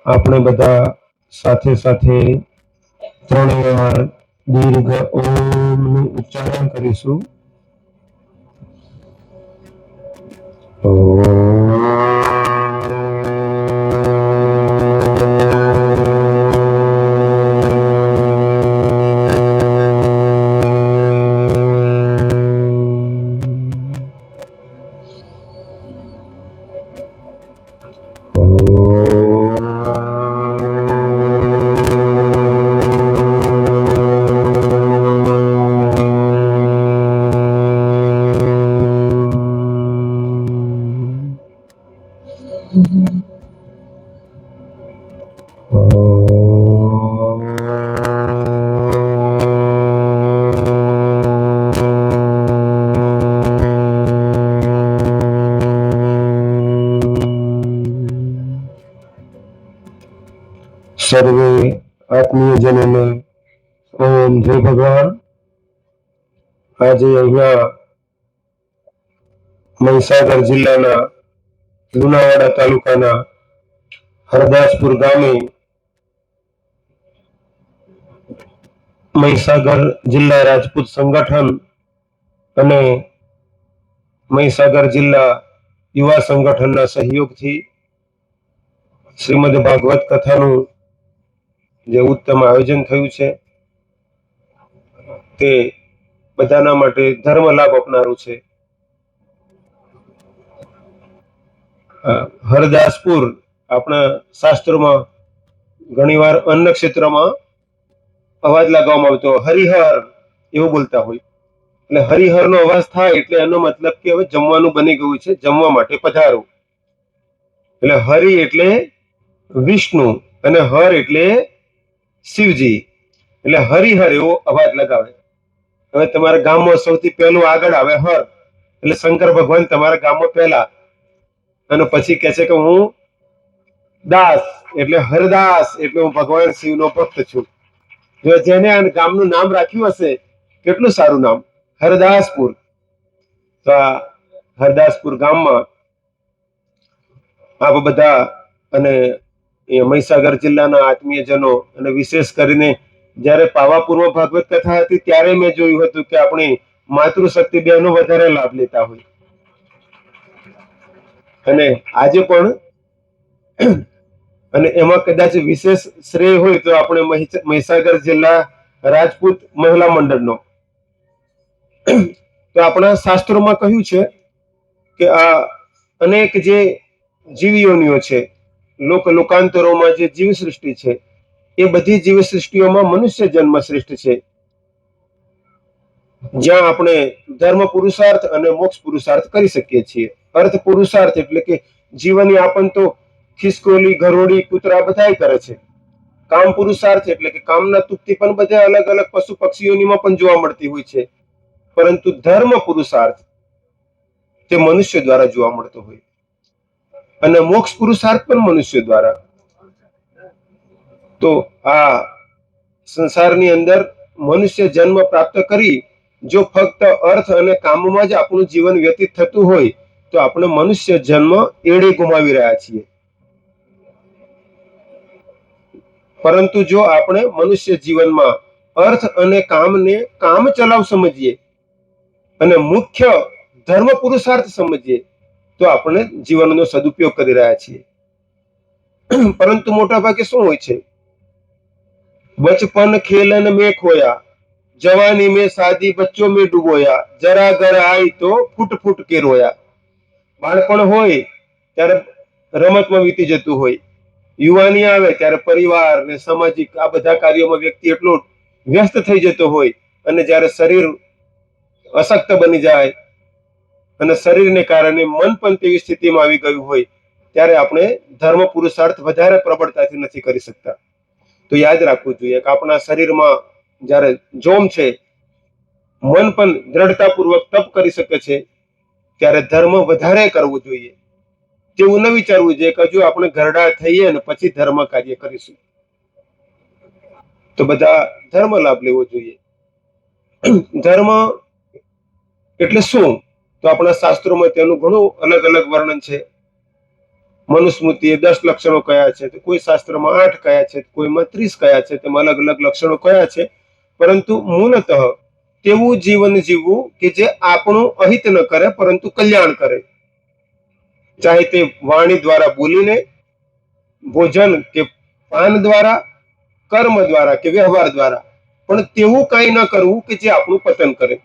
આપણે બધા સાથે સાથે 3 વાર દીર્ઘ ઓમ નું ઉચ્ચારણ કરીશું. સર્વે આત્મીયજનોને ઓમ જય ભગવાન. આજે અહીંયા મહીસાગર જિલ્લાના લુણાવાડા તાલુકાના હરદાસપુર ગામે મહીસાગર જિલ્લા રાજપૂત સંગઠન અને મહીસાગર જિલ્લા યુવા સંગઠનના સહયોગથી શ્રીમદ ભાગવત કથાનું જે ઉત્તમ આયોજન થયું છે તે બધાના માટે ધર્મ લાભ આપનારું છે. હરદાસપુર આપણા શાસ્ત્રોમાં ઘણીવાર અન્ન ક્ષેત્રમાં અવાજ લગાવવામાં આવતો હરિહર એવું બોલતા હોય, એટલે હરિહરનો અવાજ થાય એટલે એનો મતલબ કે હવે જમવાનું બની ગયું છે, જમવા માટે પધારો. એટલે હરિ એટલે વિષ્ણુ અને હર એટલે શિવજી, એટલે હરિહર એવો અવાજ લગાવે. હવે તમારા ગામમાં સૌથી પહેલું આગળ આવે હર, એટલે શંકર ભગવાન તમારા ગામમાં પહેલા, અને પછી કહે છે કે હું દાસ એટલે હરદાસ એટલે હું ભગવાન શિવનો ભક્ત છું. જો જેને આ ગામનું નામ રાખ્યું હશે કેટલું સારું નામ, હરદાસપુર. તો આ હરદાસપુર ગામમાં આપ બધા અને મહીસાગર જિલ્લાના આત્મીયજનો અને વિશેષ કરીને જ્યારે પાવાપુરમાં ભાગવત કથા હતી ત્યારે મેં જોયું હતું કે આપણી માતૃશક્તિ બહેનો વધારે લાભ લેતા હોય, અને આજે પણ, અને એમાં કદાચ વિશેષ શ્રેય હોય તો આપણે મહીસાગર જિલ્લા રાજપૂત મહિલા મંડળનો. તો આપણા શાસ્ત્રોમાં કહ્યું છે કે આ અનેક જે જીવયોનીઓ છે, લોકાંતરોમાં જે જીવ સૃષ્ટિ છે, એ બધી જીવ સૃષ્ટિઓમાં મનુષ્ય જન્મ શ્રેષ્ઠ છે, જ્યાં આપણે ધર્મ પુરુષાર્થ અને મોક્ષ પુરુષાર્થ કરી શકીએ છીએ. અર્થ પુરુષાર્થ એટલે કે જીવનની આપણ તો ખિસકોલી, ઘરોડી, કૂતરા બધાય કરે છે. કામ પુરુષાર્થ એટલે કે કામના તુક્તિ પણ બધા અલગ અલગ પશુ પક્ષીઓનીમાં પણ જોવા મળતી હોય છે, પરંતુ ધર્મ પુરુષાર્થ તે મનુષ્ય દ્વારા જોવા મળતો હોય, અને મોક્ષ પુરુષાર્થ પણ મનુષ્ય દ્વારા. તો આ સંસારની અંદર મનુષ્ય જન્મ પ્રાપ્ત કરી જો ફક્ત અર્થ અને કામમાં જ આપણું જીવન વ્યતીત થતું હોય તો આપણે મનુષ્ય જન્મ એળે ગુમાવી રહ્યા છીએ. પરંતુ જો આપણે મનુષ્ય જીવનમાં અર્થ અને કામને કામ ચલાવ સમજીએ અને મુખ્ય ધર્મ પુરુષાર્થ સમજીએ તો આપણે જીવનનો સદુપયોગ કરી રહ્યા છીએ. પરંતુ મોટા ભાગે શું હોય છે, बचपन खेलन में खोया, जवानी में शादी बच्चों में डुबोया, जरा घर आई तो फूट फूट के रोया. બાળપણ હોય ત્યારે રમતમાં વીતી જતું હોય, યુવાની આવે ત્યારે પરિવાર ને સામાજિક આ બધા કાર્યોમાં વ્યક્તિ એટલો વ્યસ્ત થઈ જતો હોય, અને જ્યારે શરીર અશક્ત બની જાય અને શરીરને કારણે મન પણ તેવી સ્થિતિમાં આવી ગયું હોય ત્યારે આપણે ધર્મ પુરુષાર્થ વધારે પ્રબળતાથી નથી કરી શકતા. તો યાદ રાખવું જોઈએ કે આપણા શરીરમાં જ્યારે જોમ છે, મન પણ દ્રઢતાપૂર્વક તપ કરી શકે છે, ત્યારે ધર્મ વધારે કરવું જોઈએ. તેવું ન વિચારવું જોઈએ કે હજુ આપણે ઘરડા થઈએ અને પછી ધર્મ કાર્ય કરીશું. તો બધા ધર્મ લાભ લેવો જોઈએ. ધર્મ એટલે શું? તો આપણા શાસ્ત્રોમાં તેનું ઘણું અલગ અલગ વર્ણન છે. મનુસ્મૃતિએ 10 લક્ષણો કયા છે, તો કોઈ શાસ્ત્રમાં 8 કયા છે, કોઈમાં 30 કયા છે, તેમાં અલગ અલગ લક્ષણો કયા છે. પરંતુ મૂળતઃ તેવું જીવન જીવવું કે જે આપણું અહિત ન કરે પરંતુ કલ્યાણ કરે, ચાહે તે વાણી દ્વારા બોલીને, ભોજન કે પાન દ્વારા, કર્મ દ્વારા કે વ્યવહાર દ્વારા, પણ તેવું કંઈ ન કરવું કે જે આપણું પતન કરે.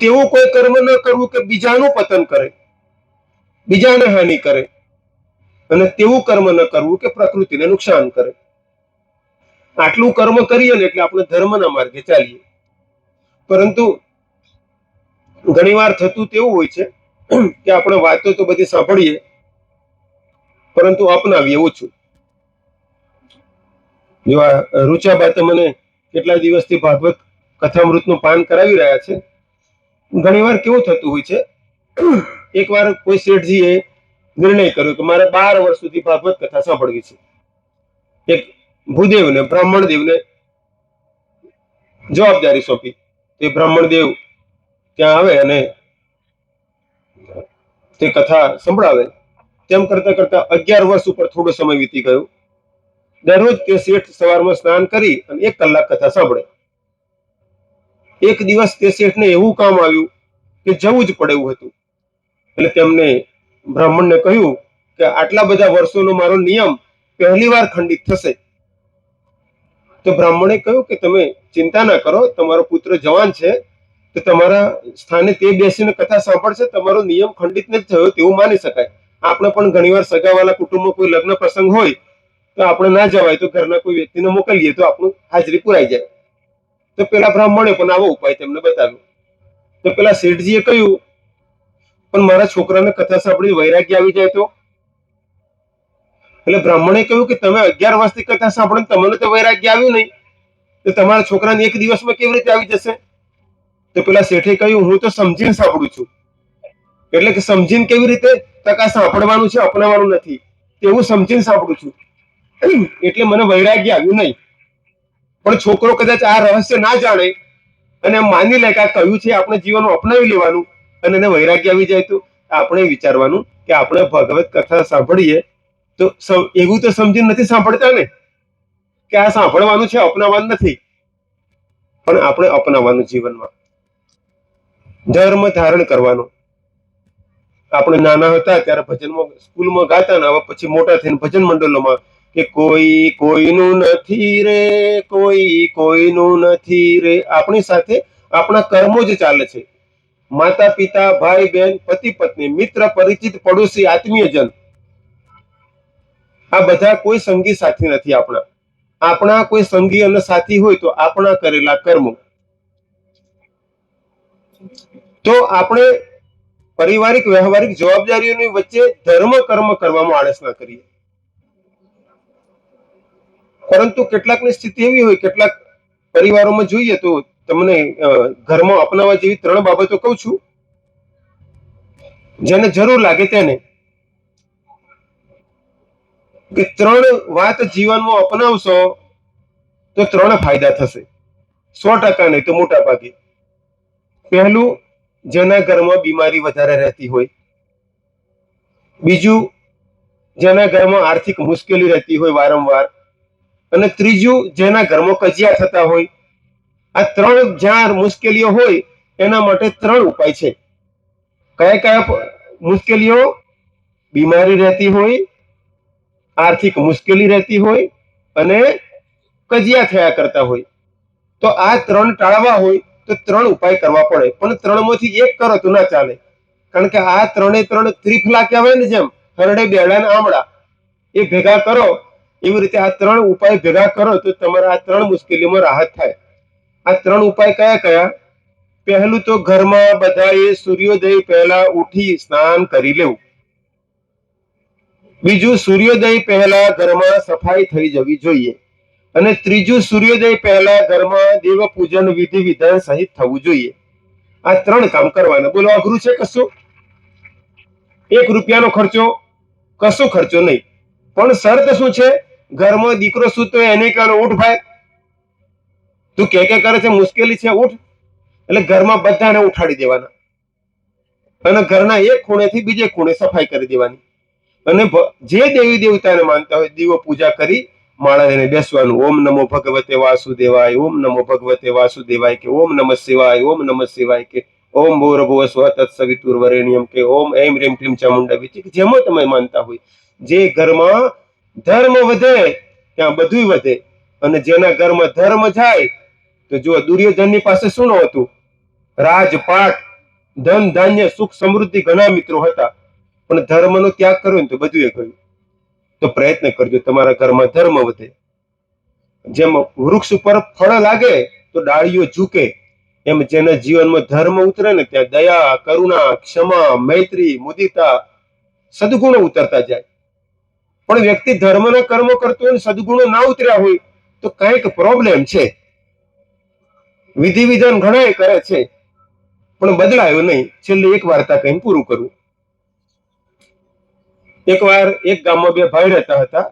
તેવું કોઈ કર્મ ન કરવું કે બીજાનું પતન કરે, બીજાને હાનિ કરે, અને તેવું કર્મ ન કરવું કે પ્રકૃતિને નુકસાન કરે. આટલું કર્મ કરીએ ને એટલે આપણે ધર્મના માર્ગે ચાલીએ. પરંતુ ઘણીવાર થતું તેવું હોય છે કે આપણે વાતો તો બધી સાંભળીએ પરંતુ અપનાવીએ ઓછું. જેવા રૂચાબા તો મને કેટલા દિવસથી ભાગવત કથામૃતનું પાન કરાવી રહ્યા છે. ઘણીવાર કેવું થતું હોય છે, એકવાર કોઈ શેઠજીએ નિર્ણય કર્યો કે મારે 12 વર્ષ સુધી ભાગવત કથા સાંભળવી છે. એક ભૂદેવને, બ્રાહ્મણ દેવને જવાબદારી સોંપી. તે બ્રાહ્મણ દેવ ત્યાં આવે અને તે કથા સંભળાવે. તેમ કરતા કરતા 11 વર્ષ ઉપર થોડો સમય વીતી ગયો. દરરોજ તે શેઠ સવારમાં સ્નાન કરી અને 1 કલાક કથા સાંભળે. એક દિવસ તે શેઠને એવું કામ આવ્યું કે જવું જ પડે એવું હતું. એટલે તેમને બ્રાહ્મણને કહ્યું કે આટલા બધા વર્ષોનો મારો નિયમ પહેલી વાર ખંડિત થશે. તો બ્રાહ્મણે કહ્યું કે તમે ચિંતા ના કરો, તમારો પુત્ર જવાન છે, તો તમારા સ્થાને તે બેસીને કથા સાંભળશે, તમારો નિયમ ખંડિત નથી થયો તેવું માની શકાય. આપણે પણ ઘણીવાર સગાવાલા કુટુંબમાં કોઈ લગ્ન પ્રસંગ હોય તો આપણે ના જવાય તો ઘરના કોઈ વ્યક્તિને મોકલીએ તો આપણું હાજરી પુરાઈ જાય. તો પેલા બ્રાહ્મણે પણ આવો ઉપાય તેમને બતાવ્યો. તો પેલા શેઠજીએ કહ્યું, પણ મારા છોકરાને કથા સાંભળી વૈરાગ્ય આવી જાય તો? એટલે બ્રાહ્મણે કહ્યું કે તમે 11 વર્ષથી કથા સાંભળો, તમને તો વૈરાગ્ય આવ્યું નહીં, તો તમારા છોકરાને 1 દિવસમાં કેવી રીતે આવી જશે? તો પેલા શેઠે કહ્યું, હું તો સમજીને સાંભળું છું. એટલે કે સમજીને કેવી રીતે? ટકા સાંભળવાનું છે, અપનાવવાનું નથી, તેવું સમજીને સાંભળું છું, એટલે મને વૈરાગ્ય આવ્યું નહીં. પણ છોકરો કદાચ આ રહસ્ય ના જાણે અને માની લે કે આ કહ્યું છે આપણે જીવનમાં અપનાવી લેવાનું અને એને વૈરાગ્ય આવી જાય, તો આપણે વિચારવાનું કે આપણે ભગવત કથા સાંભળીએ તો એવું તો સમજીને નથી સાંભળતા ને કે આ સાંભળવાનું છે, અપનાવવાનું નથી. પણ આપણે અપનાવવાનું જીવનમાં ધર્મ ધારણ કરવાનો. આપણે નાના હતા ત્યારે ભજનમાં સ્કૂલમાં ગાતા ને હવે પછી મોટા થઈને ભજન મંડળોમાં કે કોઈ કોઈનું નથી રે, કોઈ કોઈનું નથી રે. આપણી સાથે આપણા કર્મો જ ચાલે છે. માતા પિતા, ભાઈ બહેન, પતિ પત્ની, મિત્ર પરિચિત, પડોશી, આત્મીયજન, આ બધા કોઈ સંગી સાથી નથી આપણા. આપણા કોઈ સંગી અને સાથી હોય તો આપણા કરેલા કર્મો. તો આપણે પારિવારિક વ્યવહારિક જવાબદારીઓની વચ્ચે ધર્મ કર્મ કરવામાં આળસ ના કરીએ. પરંતુ કેટલાકની સ્થિતિ એવી હોય, કેટલાક પરિવારોમાં જોઈએ તો તમને ઘરમાં અપનાવવા જેવી 3 બાબતો કહું છું, જેને જરૂર લાગે તેને. કે 3 વાત જીવનમાં અપનાવશો તો 3 ફાયદા થશે, 100% નહીં તો મોટા ભાગે. પહેલું, જેના ઘરમાં બીમારી વધારે રહેતી હોય. બીજું, જેના ઘરમાં આર્થિક મુશ્કેલી રહેતી હોય વારંવાર. અને ત્રીજું, જેના ઘરમાં કજિયા થતા હોય. આ 3 જ્યાં મુશ્કેલીઓ હોય એના માટે 3 ઉપાય છે. કયા કયા મુશ્કેલીઓ? બીમારી રહેતી હોય, આર્થિક મુશ્કેલી રહેતી હોય અને કજિયા થયા કરતા હોય. તો આ 3 ટાળવા હોય તો 3 ઉપાય કરવા પડે. પણ 3 માંથી 1 કરો તો ના ચાલે, કારણ કે આ 3 ત્રિફલા કહેવાય ને, જેમ હરડે બેડા ને આમળા, એ ભેગા કરો એવી રીતે આ 3 ઉપાય ભેગા કરો તો તમારા આ 3 મુશ્કેલીઓમાં રાહત થાય. આ 3 ઉપાય કયા કયા? પહેલું તો ઘરમાં બધાએ સૂર્યોદય પહેલા ઉઠી સ્નાન કરી લેવું. બીજું, સૂર્યોદય પહેલા ઘરમાં સફાઈ થઈ જવી જોઈએ. અને ત્રીજું, સૂર્યોદય પહેલા ઘરમાં દેવ પૂજન વિધિ વિધાન સહિત થવું જોઈએ. આ 3 કામ કરવાના. બોલો, અઘરું છે કશું? 1 રૂપિયાનો ખર્ચો, કશો ખર્ચો નહીં. પણ શરત શું છે? ઘરમાં દીકરો સૂતો એને કહેવાનો, ઉઠ ભાઈ, તું કે કરે છે, મુશ્કેલી છે, ઉઠ. એટલે ઘરમાં બધાને ઉઠાડી દેવાના. અને ઘરના એક ખૂણેથી બીજે ખૂણે સફાઈ કરી દેવાની. અને જે દેવી દેવતાને માનતા હોય દીવો પૂજા કરી માળા લઈને બેસવાનું. ઓમ નમો ભગવતે વાસુદેવાય, ઓમ નમો ભગવતે વાસુદેવાય, કે ઓમ નમઃ શિવાય, ઓમ નમઃ શિવાય, કે ઓમ ભૂર્ભુવઃ સ્વઃ તત્સવિતુર્વરેણ્યમ, કે ઓમ એમ રીમ ક્લીમ ચામુંડા વિચે, જેમાં તમે માનતા હોય. જે ઘરમાં ધર્મ વધે ત્યાં બધું વધે. અને જેના ઘરમાં ધર્મ જાય તો જો દુર્યોધનની પાસે શું નહોતું? રાજપાટ, ધન ધાન્ય, સુખ સમૃદ્ધિ, ઘણા મિત્રો હતા, પણ ધર્મનો ત્યાગ કર્યો ને તો બધું એ ગયું. તો પ્રયત્ન કરજો તમારા ઘરમાં ધર્મ વધે. જેમ વૃક્ષ ઉપર ફળ લાગે તો ડાળીઓ ઝૂકે, એમ જેના જીવનમાં ધર્મ ઉતરે ને ત્યાં દયા, કરુણા, ક્ષમા, મૈત્રી, મુદિતા, સદગુણો ઉતરતા જાય. પણ વ્યક્તિ ધર્મના કર્મો કરતો હોય, સદગુણો ના ઉતર્યા હોય તો કંઈક પ્રોબ્લેમ છે. વિધિ વિધાન ઘણા કરે છે પણ બદલાયો નહીં. છેલ્લે એક વાર્તા કહીને પૂરું કરું. એકવાર એક ગામમાં બે ભાઈ રહેતા હતા.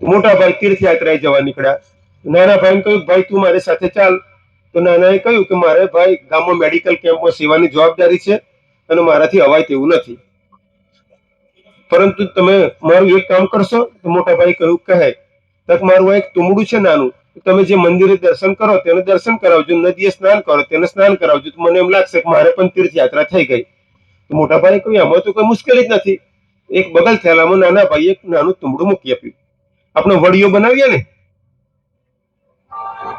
મોટા ભાઈ તીર્થયાત્રાએ જવા નીકળ્યા. નાના ભાઈને કહ્યું, ભાઈ તું મારી સાથે ચાલ. તો નાનાએ કહ્યું કે મારે ભાઈ ગામમાં મેડિકલ કેમ્પમાં સેવાની જવાબદારી છે અને મારાથી અવાય તેવું નથી, પરંતુ તમે મારું એક કામ કરશો? તો મોટા ભાઈ કહ્યું, કહે તક મારું એક તુમડું છે નાનું, તમે જે મંદિરે દર્શન કરો તેને દર્શન કરાવજો, નદીએ સ્નાન કરો તેને સ્નાન કરાવજો, તો મને એમ લાગશે કે મારે પણ તીર્થયાત્રા થઈ ગઈ. તો મોટા ભાઈ કહ્યું, આમાં તો કોઈ મુશ્કેલી જ નથી. એક બગલ થેલામાં નાના ભાઈ એક નાનું તુમડું મૂકી આપ્યું. આપણે વડીઓ બનાવીએ ને,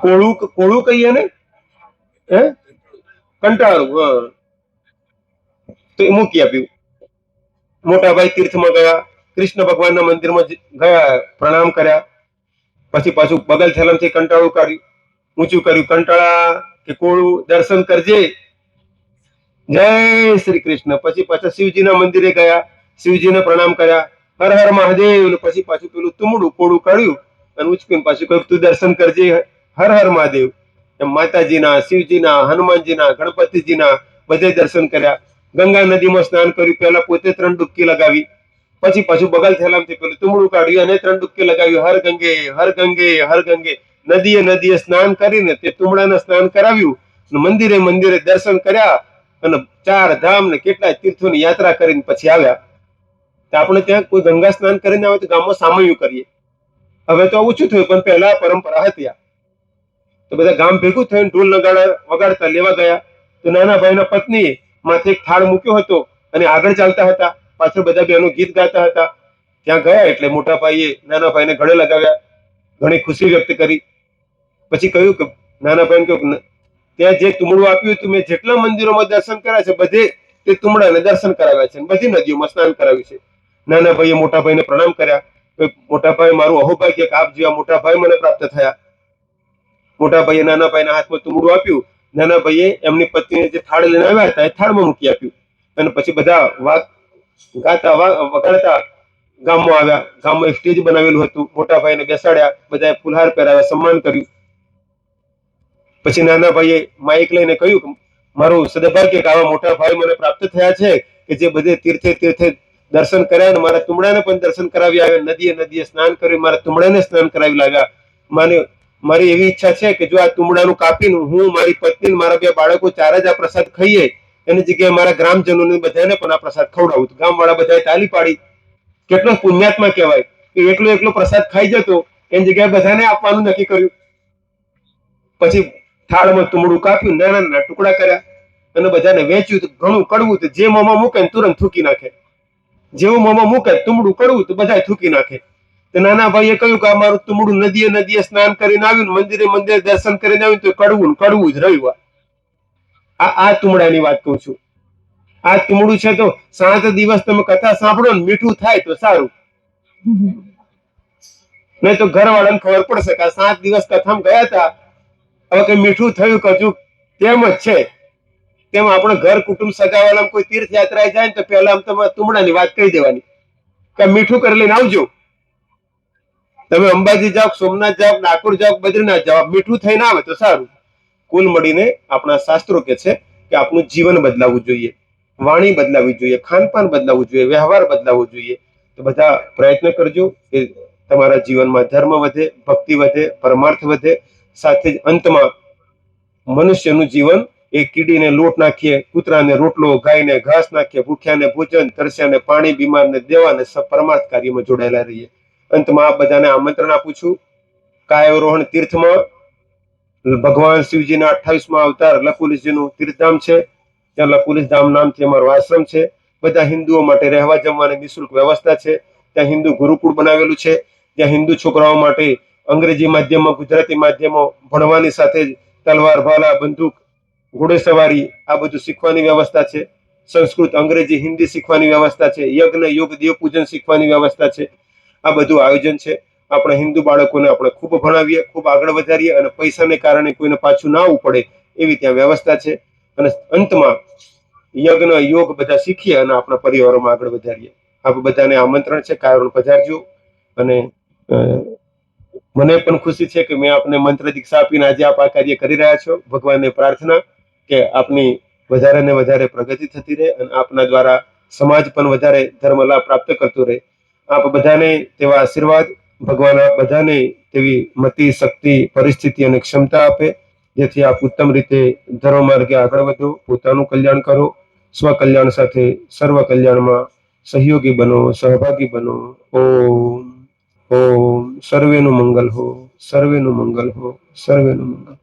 કોળું કોળું કહીએ ને, હે કંટાળું, હા, તો એ મૂકી આપ્યું. મોટા ભાઈ તીર્થમાં ગયા, કૃષ્ણ ભગવાનના મંદિરમાં ગયા, પ્રણામ કર્યા. પછી પાછું બગલ થેલામથી કંટાળું કાઢ્યું, ઊંચું કર્યું, કંટાળા કે કોળું દર્શન કરજે, જય શ્રી કૃષ્ણ. પછી પાછા શિવજીના મંદિરે ગયા, શિવજીને પ્રણામ કર્યા, હર હર મહાદેવ. પછી પાછું પેલું તુમડું કોળું કાઢ્યું અને ઉચકીને પાછું કહ્યું, તું દર્શન કરજે, હર હર મહાદેવ. એમ માતાજીના, શિવજીના, હનુમાનજીના, ગણપતિજીના બધે દર્શન કર્યા. ગંગા નદીમાં સ્નાન કર્યું, પહેલા પોતે 3 ડૂબકી લગાવી, પછી પાછું બગલ થેલામથી પેલું તુમડું કાઢ્યું અને 3 ડૂબકી લગાવ્યું, હર ગંગે હર ગંગે હર ગંગે. નદીએ નદીએ સ્નાન કરીને તે તુમડાને સ્નાન કરાવ્યું, મંદિરે મંદિરે દર્શન કર્યા અને 4 ધામ ને કેટલાય તીર્થોની યાત્રા કરીને પછી આવ્યા. તો આપણે ત્યાં કોઈ ગંગા સ્નાન કરીને આવે તો ગામમાં સામયું કરીએ. હવે તો ઓછું થયું, પણ પહેલા પરંપરા હતી. તો બધા ગામ ભેગું થઈને ઢોલ નગાડા વગાડતા લેવા ગયા. તો નાના ભાઈના પત્નીએ માથે એક થાળ મૂક્યો હતો અને આગળ ચાલતા હતા. પાછળ બધા બહેનો ગીત ગાતા હતા. ત્યાં ગયા એટલે મોટા ભાઈએ નાના ભાઈને ગળે લગાવ્યા, ઘણી ખુશી વ્યક્ત કરી. પછી કહ્યું કે નાના ભાઈને કહ્યું, ત્યાં જે તુમડું આપ્યું હતું, મેં જેટલા મંદિરોમાં દર્શન કર્યા છે બધે તે તુમડાને દર્શન કરાવ્યા છે, બધી નદીઓમાં સ્નાન કરાવ્યું છે. નાના ભાઈએ મોટા ભાઈને પ્રણામ કર્યા. મોટા ભાઈ, મારું અહોભાગ્ય કે આપ જેવા મોટા ભાઈ મને પ્રાપ્ત થયા. મોટા ભાઈએ નાના ભાઈના હાથમાં તુમડું આપ્યું. નાના ભાઈએ એમની પત્નીને જે થાળ લઈને આવ્યા હતા એ થાળમાં મૂકી આપ્યું. અને પછી બધા ગાતા વગાડતા ગામમાં આવ્યા. ગામમાં એક સ્ટેજ બનાવેલું હતું, મોટા ભાઈને બેસાડ્યા, બધાએ ફુલહાર પહેરાવ્યા, સન્માન કર્યું. પછી નાના ભાઈએ માઇક લઈને કહ્યું કે મારું સદભાગ્ય કે આવા મોટા ભાઈ મને પ્રાપ્ત થયા છે કે જે બધે તીર્થે તીર્થે દર્શન કર્યા અને મારા તુમડાને પણ દર્શન કરાવી આવ્યા, નદીએ નદીએ સ્નાન કર્યું, મારા તુમડાને સ્નાન કરાવી લાવ્યા. મારી એવી ઈચ્છા છે કે જો આ તુમડાનું કાપીને હું, મારી પત્ની, મારા 2 બાળકો 4 જ આ પ્રસાદ ખાઈએ, એની જગ્યાએ મારા ગ્રામજનોને બધાને પણ આ પ્રસાદ ખવડાવું. ગામવાળા બધાએ તાલી પાડી. કેટલો પુણ્યાત્મા કહેવાય કે એકલો એકલો પ્રસાદ ખાઈ જતો, એની જગ્યાએ બધાને આપવાનું નક્કી કર્યું. પછી થાળમાં તુમડું કાપ્યું, નાના નાના ટુકડા કર્યા અને બધાને વેચ્યું. તો ઘણું કડવું તો જે મોંમાં મૂકે ને તુરંત થૂકી નાખે, જેવું મોંમાં મૂકે તુમડું કડવું તો બધા થૂકી નાખે. તો નાના ભાઈએ કહ્યું કે આ મારું તુમડું નદીએ નદીએ સ્નાન કરીને આવ્યું, મંદિરે મંદિરે દર્શન કરીને આવ્યું, તો કડવું જ રહ્યું. આ તુમડાની વાત કહું છું. આ તુમડું છે તો 7 દિવસ તમે કથા સાંભળો ને મીઠું થાય તો સારું, નહીં તો ઘરવાળાને ખબર પડશે કે 7 દિવસ કથામાં ગયા હતા, હવે કઈ મીઠું થયું કજુ તેમ જ છે. તેમ આપણે ઘર કુટુંબ સગાવાળા કોઈ તીર્થયાત્રાએ જાય ને તો પહેલા આમ તમે તુમડાની વાત કહી દેવાની કે મીઠું કરી લઈને આવજો. તમે અંબાજી જાઓ, સોમનાથ જાઓ, ડાકોર જાઓ, બદ્રીનાથ જાઓ, મીઠું થઈને આવે તો સારું. કુલ મળીને આપણા શાસ્ત્રો કે છે કે આપણું જીવન બદલાવવું જોઈએ, વાણી બદલાવવી જોઈએ, ખાનપાન બદલાવવું જોઈએ, વ્યવહાર બદલાવવો જોઈએ. તો બધા પ્રયત્ન કરજો કે તમારા જીવનમાં ધર્મ વધે, ભક્તિ વધે, પરમાર્થ વધે, સાથે જ અંતમાં મનુષ્યનું જીવન એક કીડીને લોટ નાખીએ, કૂતરાને રોટલો, ગાયને ઘાસ નાખીએ, ભૂખ્યાને ભોજન, તરસ્યાને પાણી, બીમારને દેવા અને પરમાર્થ કાર્યમાં જોડાયેલા રહીએ. અંતમાં આ બધાને આમંત્રણ આપું છું. કાયાવરોહણ તીર્થમાં ભગવાન શિવજીના 28મા અવતાર લકુલિશજીનું તીર્થધામ છે. ત્યાં લકુલિશ ધામ નામથી અમારો આશ્રમ છે. બધા હિન્દુઓ માટે રહેવા જમવાની નિઃશુલ્ક વ્યવસ્થા છે. ત્યાં હિન્દુ ગુરુકુળ બનાવેલું છે. ત્યાં હિન્દુ છોકરાઓ માટે અંગ્રેજી માધ્યમમાં, ગુજરાતી માધ્યમમાં ભણવાની સાથે જ તલવાર, ભાલા, બંદૂક, ઘોડેસવારી આ બધું શીખવાની વ્યવસ્થા છે. સંસ્કૃત, અંગ્રેજી, હિન્દી શીખવાની વ્યવસ્થા છે. યજ્ઞ, યોગ, દેવ પૂજન શીખવાની વ્યવસ્થા છે. આ બધું આયોજન છે. આપણે હિન્દુ બાળકોને આપણે ખૂબ ભણાવીએ, ખૂબ આગળ વધારીએ અને પૈસાને કારણે કોઈને પાછું ના આવવું પડે એવી ત્યાં વ્યવસ્થા છે. અને અંતમાં યજ્ઞ, યોગ બધા શીખીએ અને આપણા પરિવારોમાં આગળ વધારીએ. આપ બધાને આમંત્રણ છે, કાયરોન પધારજો. અને મને પણ ખુશી છે કે મેં આપને મંત્ર દીક્ષા આપીને આજે આપ આ કાર્ય કરી રહ્યા છો. ભગવાનને પ્રાર્થના કે આપની વધારે ને વધારે પ્રગતિ થતી રહે અને આપના દ્વારા સમાજ પણ વધારે ધર્મ લાભ પ્રાપ્ત કરતો રહે. આપ બધાને તેવા આશીર્વાદ, ભગવાન આપ બધાને તેવી મતિ, શક્તિ, પરિસ્થિતિ અને ક્ષમતા આપે જેથી આપ ઉત્તમ રીતે ધર્મ માર્ગે આગળ વધો, પોતાનું કલ્યાણ કરો, સ્વ કલ્યાણ સાથે સર્વ કલ્યાણમાં સહયોગી બનો, સહભાગી બનો. ઓમ ઓમ સર્વેનું મંગલ હો, સર્વેનું મંગલ હો, સર્વેનું મંગલ.